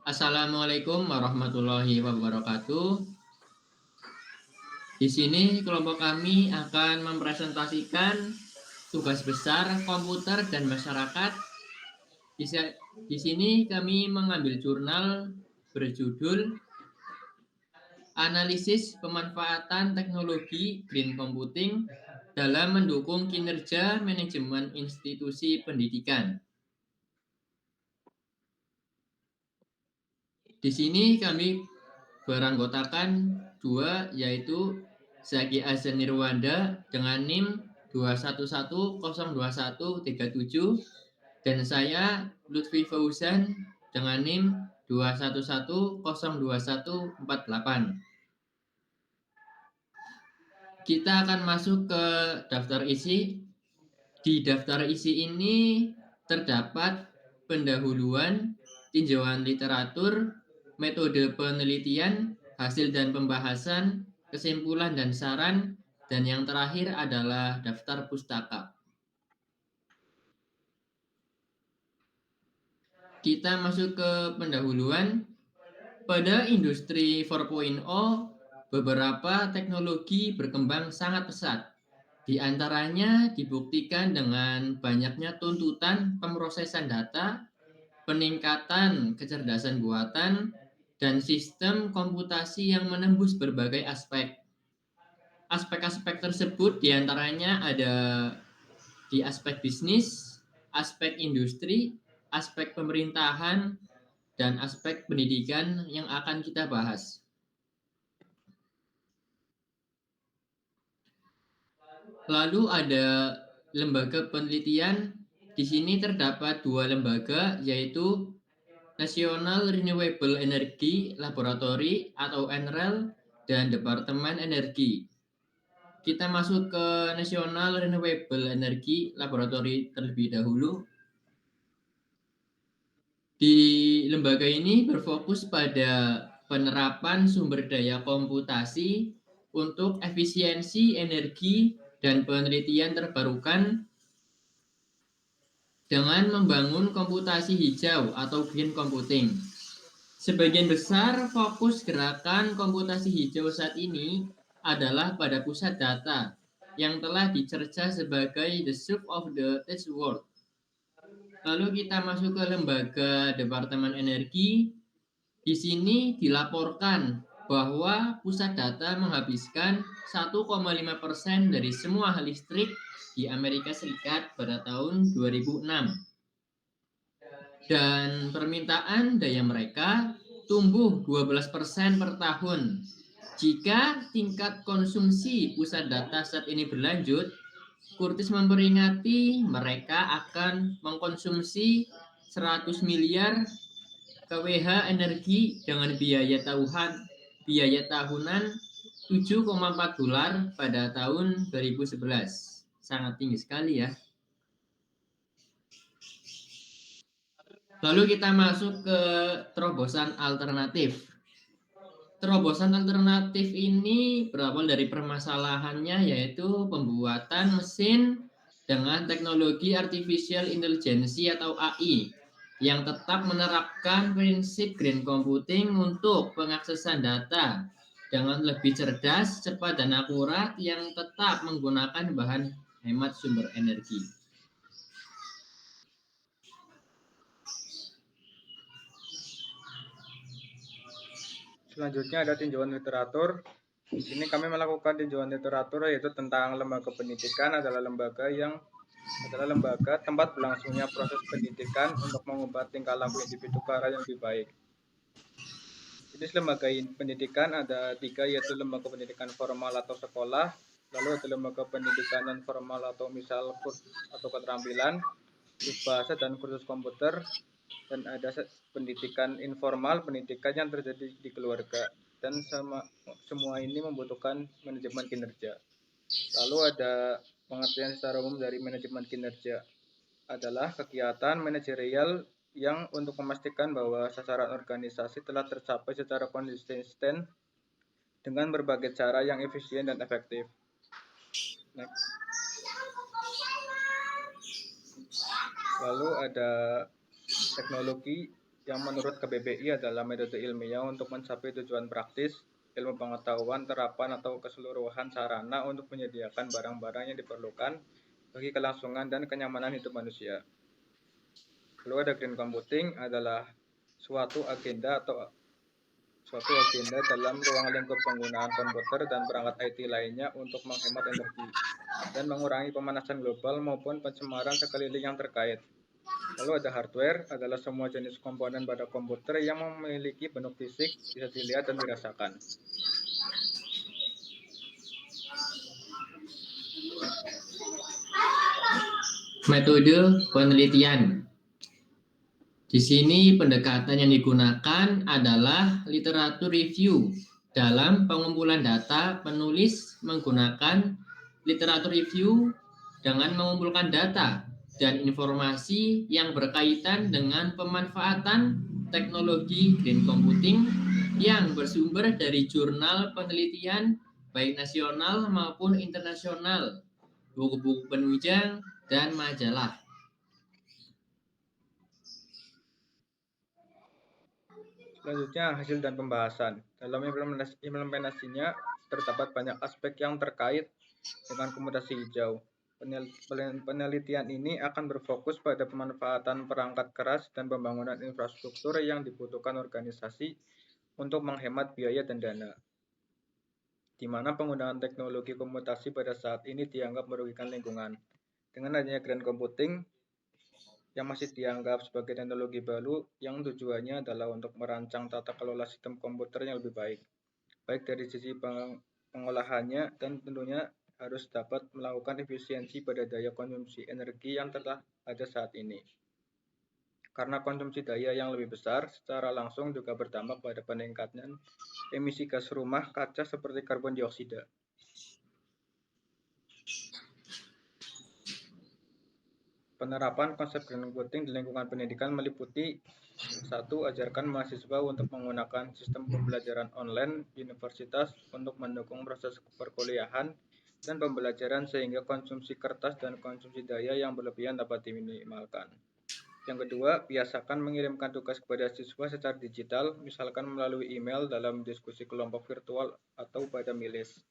Assalamualaikum warahmatullahi wabarakatuh. Di sini kelompok kami akan mempresentasikan tugas besar komputer dan masyarakat. Di sini kami mengambil jurnal berjudul Analisis Pemanfaatan Teknologi Green Computing dalam mendukung kinerja manajemen institusi pendidikan. Di sini kami beranggotakan dua, yaitu Zaki Azan Nirwanda dengan NIM 211021137 dan saya Lutfi Fauzan dengan NIM 211021148. Kita akan masuk ke daftar isi. Di daftar isi ini terdapat pendahuluan, tinjauan literatur, metode penelitian, hasil dan pembahasan, kesimpulan dan saran, dan yang terakhir adalah daftar pustaka. Kita masuk ke pendahuluan. Pada industri 4.0, beberapa teknologi berkembang sangat pesat. Di antaranya dibuktikan dengan banyaknya tuntutan pemrosesan data, peningkatan kecerdasan buatan, dan sistem komputasi yang menembus berbagai aspek. Aspek-aspek tersebut diantaranya ada di aspek bisnis, aspek industri, aspek pemerintahan, dan aspek pendidikan yang akan kita bahas. Lalu ada lembaga penelitian. Di sini terdapat dua lembaga, yaitu National Renewable Energy Laboratory atau NREL dan Departemen Energi. Kita masuk ke National Renewable Energy Laboratory terlebih dahulu. Di lembaga ini berfokus pada penerapan sumber daya komputasi untuk efisiensi energi dan penelitian terbarukan dengan membangun komputasi hijau atau green computing. Sebagian besar fokus gerakan komputasi hijau saat ini adalah pada pusat data yang telah dicerca sebagai the soup of the tech world. Lalu kita masuk ke lembaga Departemen Energi. Di sini dilaporkan bahwa pusat data menghabiskan 1,5% dari semua listrik di Amerika Serikat pada tahun 2006. Dan permintaan daya mereka tumbuh 12% per tahun. Jika tingkat konsumsi pusat data saat ini berlanjut, Curtis memperingati mereka akan mengkonsumsi 100 miliar kWh energi dengan biaya tahunan $7,4 pada tahun 2011. Sangat tinggi sekali ya. Lalu kita masuk ke terobosan alternatif. Terobosan alternatif ini berawal dari permasalahannya, yaitu pembuatan mesin dengan teknologi artificial intelligence atau AI yang tetap menerapkan prinsip green computing untuk pengaksesan data dengan lebih cerdas, cepat, dan akurat yang tetap menggunakan bahan hemat sumber energi. Selanjutnya ada tinjauan literatur. Di sini kami melakukan tinjauan literatur, yaitu tentang lembaga pendidikan adalah lembaga tempat berlangsungnya proses pendidikan untuk mengubah tingkah laku individu ke arah yang lebih baik. Jenis lembaga pendidikan ada 3, yaitu lembaga pendidikan formal atau sekolah, lalu ada lembaga pendidikan non formal atau misal kursus atau keterampilan, kursus bahasa dan kursus komputer, dan ada pendidikan informal, pendidikan yang terjadi di keluarga, dan semua ini membutuhkan manajemen kinerja. Lalu ada pengertian secara umum dari manajemen kinerja adalah kegiatan manajerial yang untuk memastikan bahwa sasaran organisasi telah tercapai secara konsisten dengan berbagai cara yang efisien dan efektif. Next. Lalu ada Teknologi yang menurut KBBI adalah metode ilmiah untuk mencapai tujuan praktis, ilmu pengetahuan, terapan, atau keseluruhan sarana untuk menyediakan barang-barang yang diperlukan bagi kelangsungan dan kenyamanan hidup manusia. Lalu ada green computing adalah suatu agenda dalam ruang lingkup penggunaan komputer dan perangkat IT lainnya untuk menghemat energi dan mengurangi pemanasan global maupun pencemaran sekeliling yang terkait. Lalu ada hardware, adalah semua jenis komponen pada komputer yang memiliki bentuk fisik, bisa dilihat dan dirasakan. Metode penelitian. Di sini pendekatan yang digunakan adalah literatur review. Dalam pengumpulan data, penulis menggunakan literatur review dengan mengumpulkan data dan informasi yang berkaitan dengan pemanfaatan teknologi green computing yang bersumber dari jurnal penelitian baik nasional maupun internasional, buku-buku penunjang, dan majalah. Selanjutnya, hasil dan pembahasan. Dalam implementasinya, terdapat banyak aspek yang terkait dengan komutasi hijau. Penelitian ini akan berfokus pada pemanfaatan perangkat keras dan pembangunan infrastruktur yang dibutuhkan organisasi untuk menghemat biaya dan dana, di mana penggunaan teknologi komutasi pada saat ini dianggap merugikan lingkungan. Dengan adanya green computing yang masih dianggap sebagai teknologi baru yang tujuannya adalah untuk merancang tata kelola sistem komputer yang lebih baik dari sisi pengolahannya dan tentunya harus dapat melakukan efisiensi pada daya konsumsi energi yang telah ada saat ini. Karena konsumsi daya yang lebih besar secara langsung juga berdampak pada peningkatan emisi gas rumah kaca seperti karbon dioksida. Penerapan konsep green computing di lingkungan pendidikan meliputi 1. Ajarkan mahasiswa untuk menggunakan sistem pembelajaran online universitas untuk mendukung proses perkuliahan dan pembelajaran sehingga konsumsi kertas dan konsumsi daya yang berlebihan dapat diminimalkan. Yang kedua, biasakan mengirimkan tugas kepada siswa secara digital, misalkan melalui email dalam diskusi kelompok virtual atau pada milis.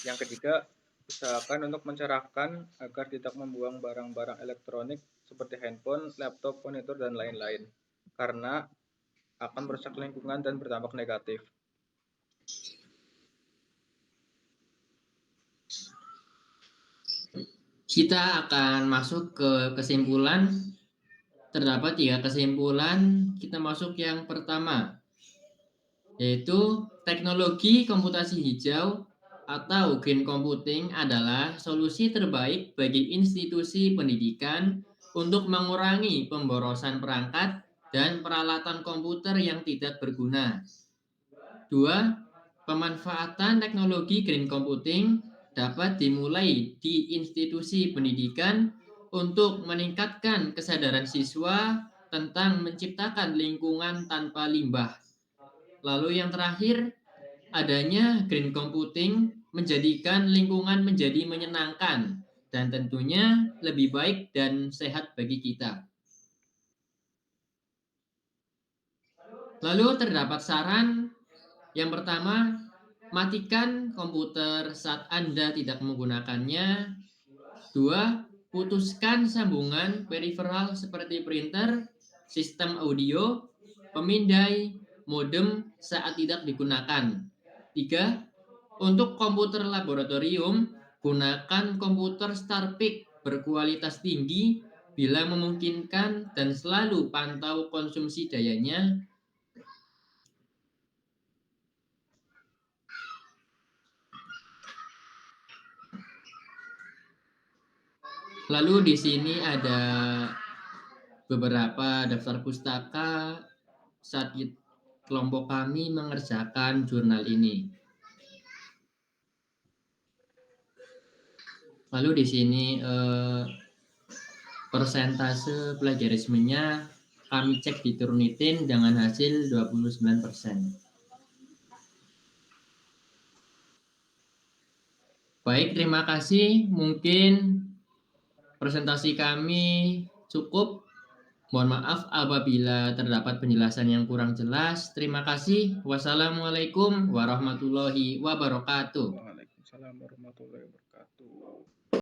Yang ketiga, usahakan untuk mencerahkan agar tidak membuang barang-barang elektronik seperti handphone, laptop, monitor, dan lain-lain, karena akan merusak lingkungan dan berdampak negatif. Kita akan masuk ke kesimpulan. Terdapat 3 kesimpulan. Kita masuk yang pertama, yaitu teknologi komputasi hijau atau green computing adalah solusi terbaik bagi institusi pendidikan untuk mengurangi pemborosan perangkat dan peralatan komputer yang tidak berguna. 2. Pemanfaatan teknologi green computing dapat dimulai di institusi pendidikan untuk meningkatkan kesadaran siswa tentang menciptakan lingkungan tanpa limbah. Lalu yang terakhir, adanya green computing menjadikan lingkungan menjadi menyenangkan dan tentunya lebih baik dan sehat bagi kita. Lalu terdapat saran. Yang pertama, matikan komputer saat Anda tidak menggunakannya. 2. Putuskan sambungan peripheral seperti printer, sistem audio, pemindai, modem saat tidak digunakan. 3. Untuk komputer laboratorium, gunakan komputer StarPic berkualitas tinggi bila memungkinkan dan selalu pantau konsumsi dayanya. Lalu di sini ada beberapa daftar pustaka saat kelompok kami mengerjakan jurnal ini. Lalu di sini persentase plagiarismenya kami cek di Turnitin dengan hasil 29%. Baik, terima kasih. Mungkin presentasi kami cukup. Mohon maaf apabila terdapat penjelasan yang kurang jelas. Terima kasih. Wassalamualaikum warahmatullahi wabarakatuh. Waalaikumsalam warahmatullahi wabarakatuh.